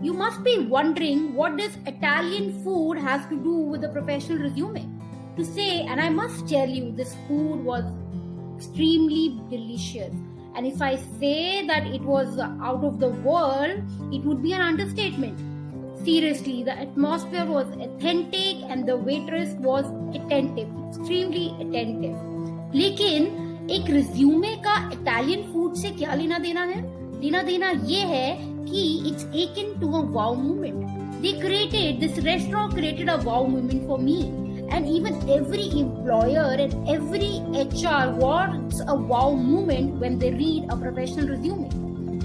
You must be wondering what does Italian food has to do with a professional resume. To say, and I must tell you, this food was extremely delicious. And if I say that it was out of the world, it would be an understatement. Seriously, the atmosphere was authentic and the waitress was attentive, extremely attentive. लेकिन एक resume का Italian food से क्या लेना देना है? लेना देना ये है कि it's akin to a wow moment. This restaurant created a wow moment for me. And even every employer and every HR wants a wow moment when they read a professional resume.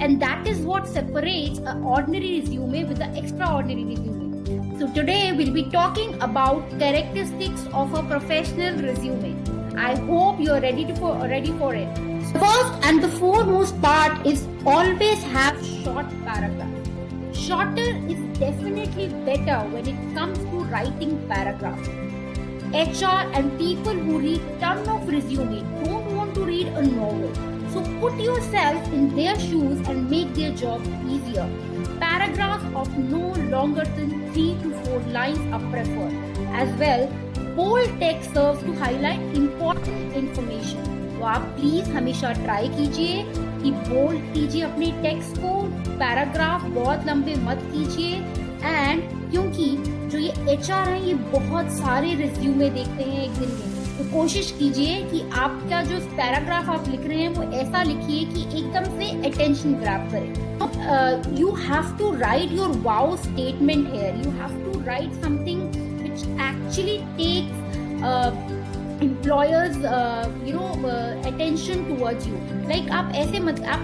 And that is what separates an ordinary resume with an extraordinary resume. So today we'll be talking about characteristics of a professional resume. I hope you're ready for it. First and the foremost part is always have short paragraphs. Shorter is definitely better when it comes to writing paragraphs. HR and people who read ton of resume don't want to read a novel. So put yourself in their shoes and make their job easier. Paragraphs of no longer than 3 to 4 lines are preferred. As well, bold text serves to highlight important information. तो आप please हमेशा try कीजिए कि bold कीजिए अपने text को, paragraph बहुत लंबे मत कीजिए. एंड क्योंकि जो ये HR हैं ये बहुत सारे रिज्यूमे देखते हैं एक दिन में, तो कोशिश कीजिए कि आपका जो पैराग्राफ आप लिख रहे हैं वो ऐसा लिखिए कि एकदम से अटेंशन ग्रैब करे. You have to write your wow statement here. You have to write something which actually takes employers attention towards you. Like आप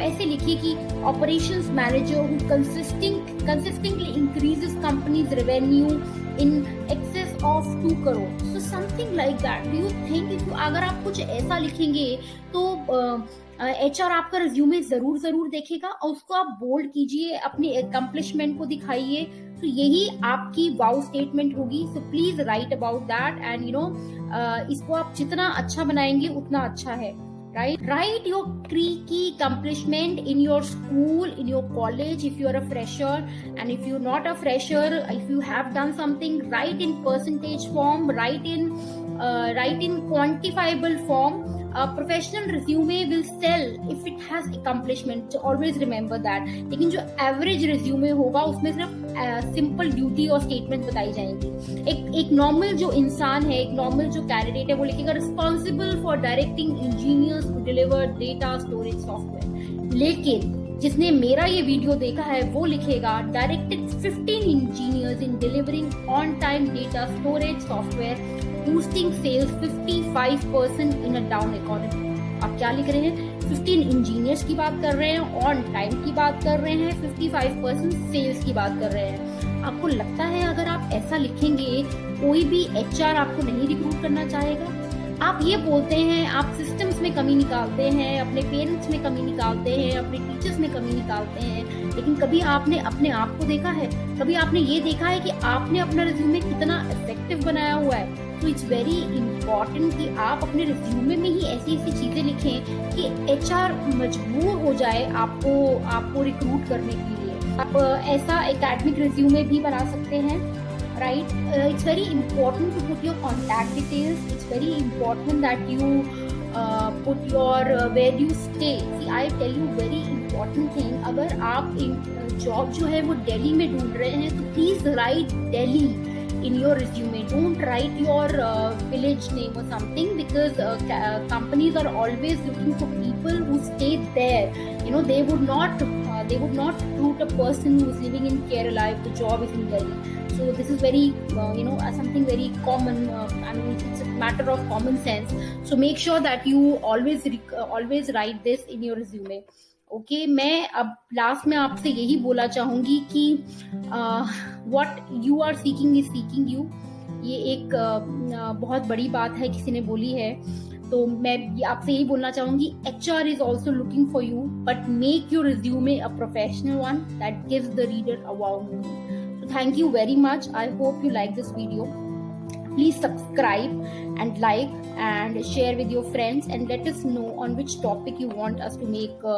ऐसे लिखिए कि operations manager who consistently increases company's revenue in excess of 2 crore. So something like that. Do you think अगर आप कुछ ऐसा लिखेंगे तो HR आपका रिज्यूमे जरूर देखेगा और उसको आप बोल्ड कीजिए, अपने अकम्प्लिशमेंट को दिखाइए. तो यही आपकी वाउ स्टेटमेंट होगी. So please right about that and इसको आप जितना अच्छा बनाएंगे उतना अच्छा है. Write your key accomplishment in your school, in your college if you are a fresher, and if you're not a fresher, if you have done something, write in percentage form, write in quantifiable form. A professional resume will sell if it has accomplishment. So always remember that. लेकिन जो average resume होगा उसमें सिर्फ simple duty और statement बताई जाएंगी. एक normal जो इंसान है, एक normal जो candidate है, वो लिखेगा responsible for directing engineers to deliver data storage software. लेकिन जिसने मेरा ये वीडियो देखा है वो लिखेगा directed 15 engineers in delivering on time data storage software, boosting sales 55% in a down economy. आप क्या लिख रहे हैं? 15 इंजीनियर्स की बात कर रहे हैं, ऑन टाइम की बात कर रहे हैं, 55% सेल्स की बात कर रहे हैं. आपको लगता है अगर आप ऐसा लिखेंगे कोई भी HR आपको नहीं रिक्रूट करना चाहेगा? आप ये बोलते हैं आप सिस्टम्स में कमी निकालते हैं, अपने पेरेंट्स में कमी निकालते हैं, अपने टीचर्स में कमी निकालते हैं, लेकिन कभी आपने अपने आप को देखा है? कभी आपने ये देखा है कि आपने अपना रिज्यूमे कितना इफेक्टिव बनाया हुआ है? तो इट्स वेरी इंपॉर्टेंट कि आप अपने रिज्यूमे में ही ऐसी चीजें लिखें कि HR मजबूर हो जाए आपको रिक्रूट करने के लिए. आप ऐसा एकेडमिक रिज्यूमे भी बना सकते हैं. Right, it's very important to put your contact details. It's very important that you put your where you stay. See, I tell you very important thing. अगर आप जॉब जो है वो दिल्ली में ढूंढ रहे हैं तो please write Delhi in your resume. Don't write your village name or something because companies are always looking for people who stay there. They would not recruit a person who is living in Kerala if the job is in Delhi. So this is very something very common. It's a matter of common sense. So make sure that you always write this in your resume. Okay, मैं अब last में आपसे यही बोला चाहूंगी कि what you are seeking is seeking you. ये एक बहुत बड़ी बात है, किसी ने बोली है, तो मैं आपसे यही बोलना चाहूंगी HR is also looking for you, but make your resume a professional one that gives the reader a wow moment. So thank you very much. I hope you like this video. Please subscribe and like and share with your friends and let us know on which topic you want us to make